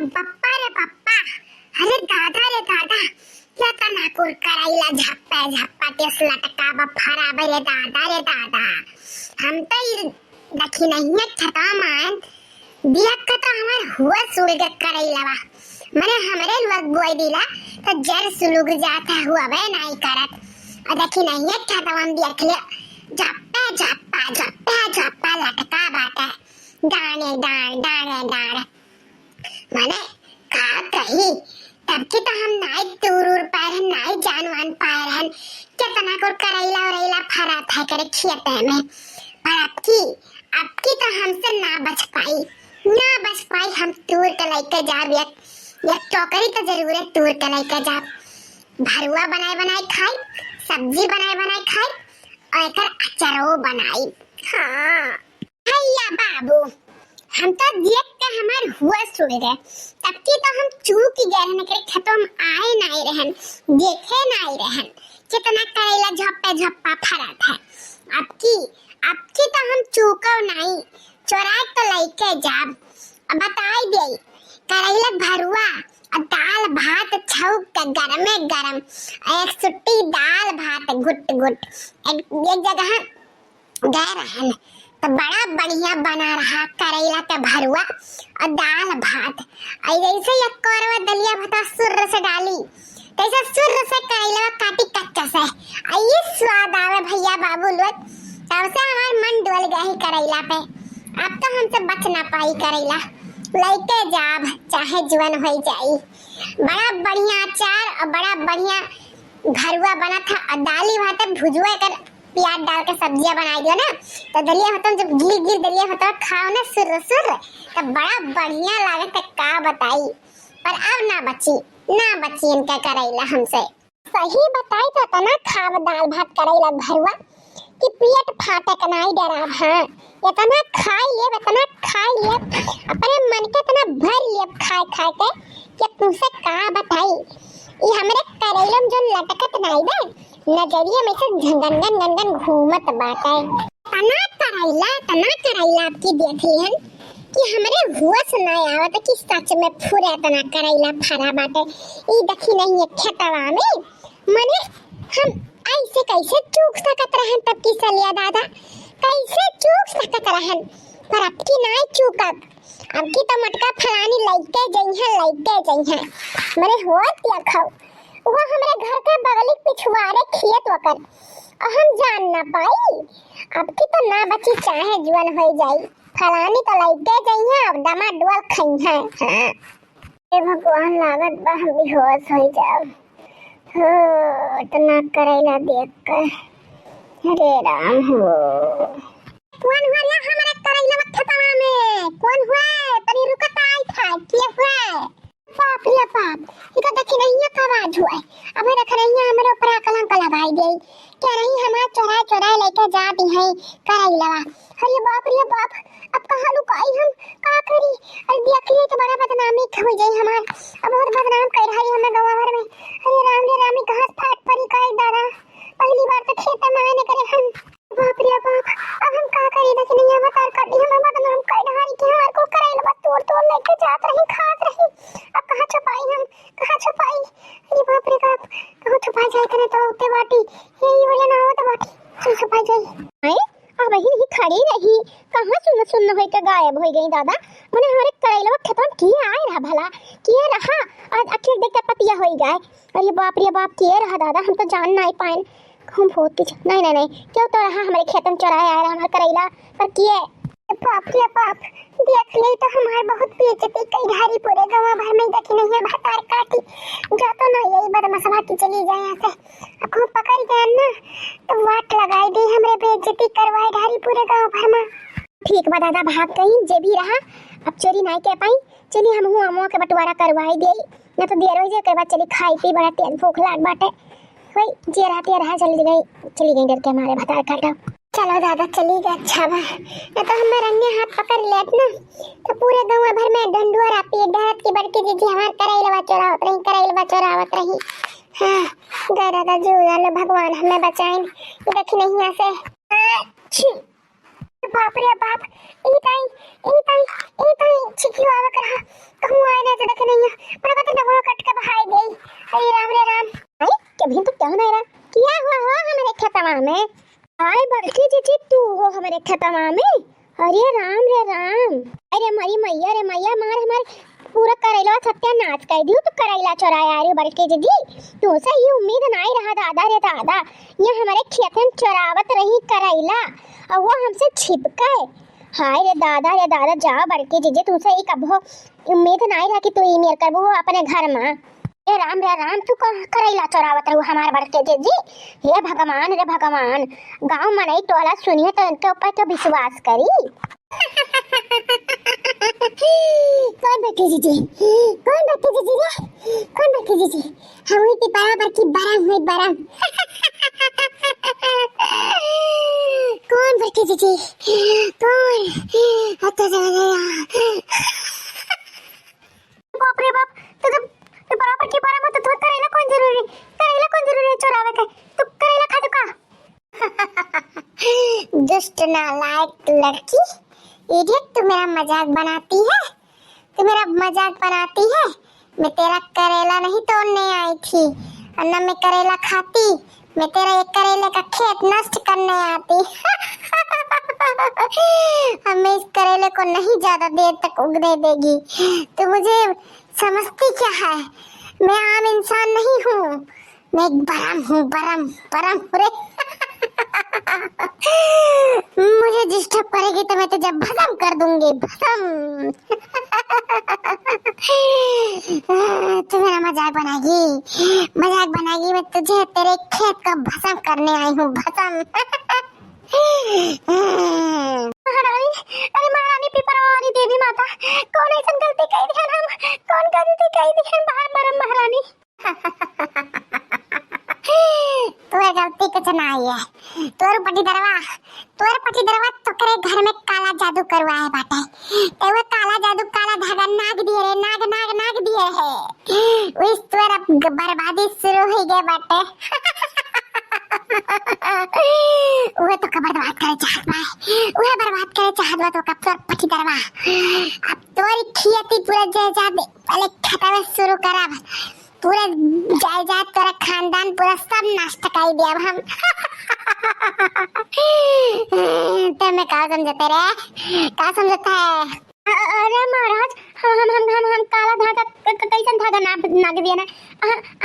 बप्पा रे बप्पा, अरे दादा रे दादा, क्या तनाकुर कराइला झप्पा झप्पा टेस लटका बफारा रे दादा रे दादा। हम तो देखी नहीं है छता मान दिया का तो हमार हुआ सुलग कराइला बा मने हमरे लोग बोई दिला तो जर सुलग जाता हुआ बे नहीं करत और देखी नहीं है छता हम देख ले झप्पा झप्पा झप्पा झप्पा लटका बाटे दाने दान दाने दान माने का कही तब की तो हम नाई दूर पाए नाई जानवान पाए कितना को करैला औरैला फरा था करे खेते में पर आपकी तो हमसे ना बच पाई हम दूर के लेके जाब एक टोकरी तो जरूर है दूर के लेके जाब भरुआ बनाए खाई सब्जी बनाए खाई और एकर अचारो बनाई। हाँ भैया बाबू हम तो देख के हमार हुआ सुन गए तब की तो हम चूक गए रहने के खेतों में आए नहीं रहन देखे नहीं रहन कितना करेला झप्पा झप्पा फरा था। आपकी तो हम चूको नहीं चोरा तो लेके जाब अब बताई दे करेला भरुआ और दाल भात छौक के गरम एक सुट्टी दाल भात गुट गुट एक जगह गए रहन तो बड़ा बढ़िया बना रहा करेला का भरुआ और दाल भात ऐसे एक कोरवा दलिया भात सुर्र से डाली तैसे सुर्र से करेला काटी कच्चा से ये स्वाद आवे भैया बाबू लोग तब से हमार मन डोल गया ही करेला पे। अब तो हमसे बच ना पाई करेला लेके जाब चाहे जुअन हो जाई। बड़ा बढ़िया अचार और बड़ा बढ़िया भरुआ बना था और दाली भात भुजुआ कर प्याज डाल के सब्जियां बनाई दियो ना तो दलिया होता जब गिर दलिया होता खाओ ना सुर तो बड़ा बढ़िया लागत है का बताई। पर अब ना बची इनका करेला हमसे सही बताई तो ना खाव दाल भात करेला भरुआ कि पेट फाटे का नहीं डराव। हाँ इतना खाई ले अपने मन के इतना भर ले खाए के कि तुमसे का बताई ये हमरे करेला में जो लटकत नहीं दे नजरिया में से झंगन घूमत बाटे तना करेला आपकी देख लिहन कि हमरे हुआ सुनाई आवत कि सच में पूरा तना करेला फरा बाटे ई देखी नहीं है खेतवा में मने हम ऐसे कैसे चूक सकत रहन तब की सलिया दादा कैसे चूक सकत रहन पर अब की नहीं चूकब अब की तो मटका फलानी लइके जइहा मने होत क्या खाओ वो हमारे घर के बगल पिछवाड़े खेत वकर और हम जान ना पाई अब की तो ना बची चाहे जुअन हो जाई फलानी तो लइके जइहा अब दमा डोल खइहा। हां ए भगवान लागत बा हम बेहोश हो जाओ हो इतना करेला देख कर अरे राम हो कौन हुआ या हमारे करेला खेतवा में कौन हुआ तनी रुकत आई था के हुआ बाप रे बाप ये तो देखी नहीं है आवाज हुआ अब रख रही है हमारे ऊपर कलंक लगाई गई क्या नहीं हमारा चोरा लेके जा दी है करेला अरे बाप अब कहां लुकाई हम का करी अरे देख लिए तो बड़ा बदनामी हो जाई हमार अब बहुत बदनाम कर रही हमें गांव भर में। अरे राम कहां फाट पड़ी का दादा पहली बार तो खेत में आने करे हम बाप रे बाप अब हम का करी देख नहीं है बता कर दी हमें बदनाम कर रही कि हमार को करेला तोड़ लेके जात रही खात रही अब कहां छुपाई अरे बाप रे बाप कहां छुपा जाए करे तो उते बाटी यही वाले ना हो तो बाटी छुपा जाए हैं अब वही नहीं खड़ी रही कहां सुन होई के गायब हो गई दादा मने हमारे करेला खेतन की आए रहा भला के रहा आज आखिर देख के पतिया होई जाए। अरे बाप रे बाप के रहा दादा हम तो जान नहीं पाए हम होती नहीं क्यों तो रहा हमारे खेतन चराए आया हमारा करेला पर किए बाप रे बाप देख ले तो हमारे बहुत बेइज्जती कई धारी पूरे गांव भर में देखी नहीं है भतार काटी जा तो ना यही बदमसभा की चली जाए यहाँ से अब हम पकड़ गए ना तो वाट लगाई दी हमरे बेइज्जती करवाए धारी पूरे गांव भर में। ठीक बा दादा भाग गई जे भी रहा अब चोरी नहीं कर पाई चली हम हुआ के बंटवारा करवाई दे ना तो देर हो जाए के बाद चली खाई पी बड़ा तेल भूख लाग बाटे वही जे रहा चली गई डर के हमारे भतार काटा। चलो दादा चली गई अच्छा बा ना तो हम रंगे हाथ पकड़ लेत ना तो पूरे गांव भर में डंडुआ रापी डरत की बड़की जी हमार करेलवा चोरावत रही। हां गए दादा जो यार भगवान हमें बचाएं ये देखी नहीं ऐसे बाप रे बाप ई ताई चिकलू आवे कर कहूं आए ना तो देख नहीं पर तो डबल कट के भाई गई। अरे राम रे राम आई के भी तो क्या ना रहा क्या हुआ हो हमारे खेतवा में। आए बड़की जीजी तू हो हमारे खेतवा में। अरे राम रे राम अरे मरी मैया रे मैया मार हमारे पूरा करेला सत्यानाश कर दियो तो करेला चुराया रे बड़के दीदी। तो से ये उम्मीद नहीं रहा दादा रे दादा ये हमारे खेत में चुरावत रही करेला और वो हमसे छिप गए। हाय रे दादा जा बड़के दीदी तुमसे एक कबो उम्मीद नहीं रहा कि तू ये मेर करबो अपने घर में। रे राम तू करेला चुरावत रहू हमारे बड़के दीदी। हे भगवान रे भगवान गांव में नहीं टोला सुनिए तो इनके ऊपर तो विश्वास करी। कौन बैठी जीजी कौन बैठी जीजी हम हुई थी बराबर की बरम कौन बैठी जीजी कौन आता जा बाप रे बाप तो बराबर की बरम तो करेला कौन जरूरी है चुरावे के तू करेला खा चुका। दुष्ट नालायक लड़की इडियट तू मेरा मजाक बनाती है। मैं तेरा करेला नहीं तोड़ने आई थी और न मैं करेला खाती मैं तेरा एक करेले का खेत नष्ट करने आती। हमें इस करेले को नहीं ज्यादा देर तक उगने देगी। तो मुझे समझती क्या है मैं आम इंसान नहीं हूँ मैं एक बरम हूँ बरम रे। मुझे डिस्टर्ब करेगी तो मैं तुझे भस्म कर दूंगी भस्म। तू मेरा मजाक बनाएगी मैं तुझे तेरे खेत का भस्म करने आई हूँ भस्म। महारानी पिपरवारी देवी माता कौन ऐसा गलती कही थी हम कौन गलती कही थी बाहर बरम महारानी। तोरे गलती कुछ ना आई है तोर पटी दरवा तो करे घर में काला जादू करवाए बाटे ते वो काला जादू काला धागा नाग दिए रे नाग दिए है उस तोर बर्बादी शुरू हो गए बाटे। वो तो बर्बाद करे चाहत बा तो कब तोर पटी दरवा अब तोरी खियती पूरा जायदाद पहले खतरे शुरू करब पूरा जायदाद तेरा खानदान पूरा सब नष्ट कर दिया अब हम। तो मैं क्या समझता है अरे महाराज हम काला धागा कैसन धागा नाग दिया ना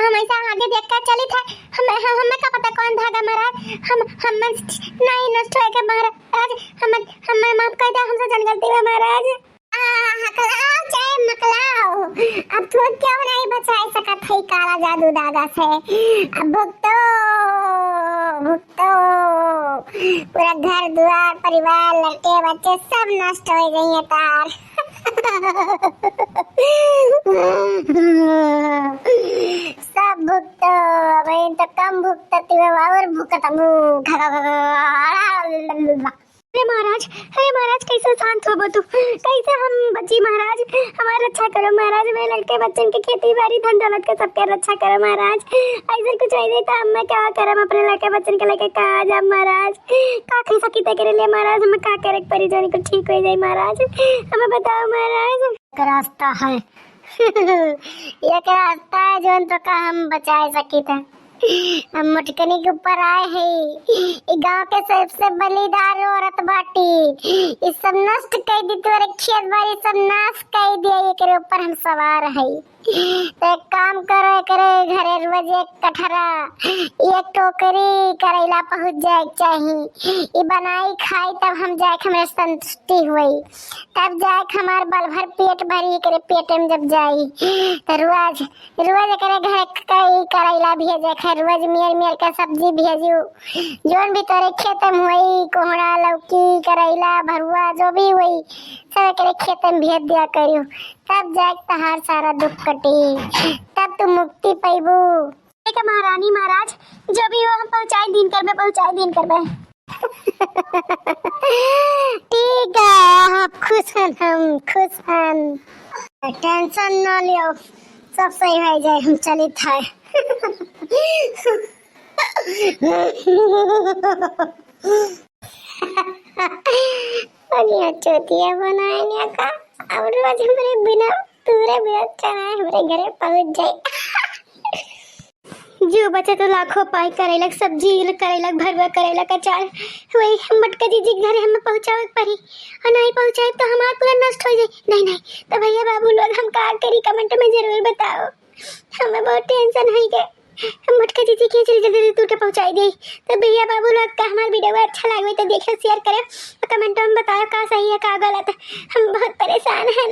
हम ऐसा आगे देख कर चली थे हमें क्या पता कौन धागा महाराज हम नहीं नष्ट हो गए महाराज हमें माफ कर दे हमसे जन गलती है महाराज। मकलाओ अब तू क्यों नहीं बचा सकत है काला जादू दादा से अब भुगतो पूरा घर द्वार परिवार लड़के बच्चे सब नष्ट हो गए हैं तार। सब भुगतो मैं तो कम भुगतती हूँ और भुगता अरे महाराज कैसे शांत हो तू कैसे हम बची महाराज हमारी रक्षा करो महाराज मेरे लड़के बच्चन के खेती बाड़ी धन दौलत के सबके रक्षा करो महाराज। ऐसे कुछ नहीं देता मैं क्या करम अपने लड़के बच्चन के लेके कहा जा महाराज का खी सकी करे ले महाराज हमें का करे परिजन को ठीक हो जाए महाराज हमें बताओ महाराज। रास्ता है एक रास्ता है जो तो का हम बचा सकी थे हम मुटकनी के ऊपर आए हैं गांव के सबसे बलिदार औरत बाटी इस सब नष्ट कर दी तेरे खेत बाड़ी सब नाश कर दिया ये के ऊपर हम सवार है। तो एक काम करो करे घरे रोज एक कठरा एक टोकरी करेला पहुंच जाए चाहिए ये बनाई खाई तब हम जाए हमें संतुष्टि हुई तब जाए हमार बल भर पेट भरी करे पेट में जब जाई तो रोज करे घर कई करेला भेजे खैर रोज मेर का सब्जी भेजू जोन भी तोरे खेत में हुई कोहड़ा लौकी करेला भरुआ जो भी हुई सब करे खेत में भेज दिया करियो तब जाए तहार सारा दुख कटी तब तू मुक्ति पैबू। ठीक है महारानी महाराज जो भी हो हम पहुंचाए दिन कर ठीक है खुश हम टेंशन न लियो सब सही हो जाए हम चली था। और ये चोतिया बनाने का अब रोज हमारे बिना पूरे बिना चना हमारे घरे पहुंच जाए। जो बचे तो लाखों पाई करेलक सब्जी करेलक भरवा करेलक अचार वही हम मटका दीदी के घरे हमें पहुंचावे पड़ी और नहीं पहुंचाए तो हमारा पूरा नष्ट हो जाए। नहीं नहीं तो भैया बाबू लोग हम का करी कमेंट में जरूर बताओ, हमें बहुत टेंशन है के हम मटका दीदी के जल्दी जल्दी दूर के पहुंचाई दे। तो भैया बाबू लोग का हमारा वीडियो अच्छा लगे तो देखिए शेयर करें और कमेंट में बताओ का सही है का गलत है, हम बहुत परेशान हैं।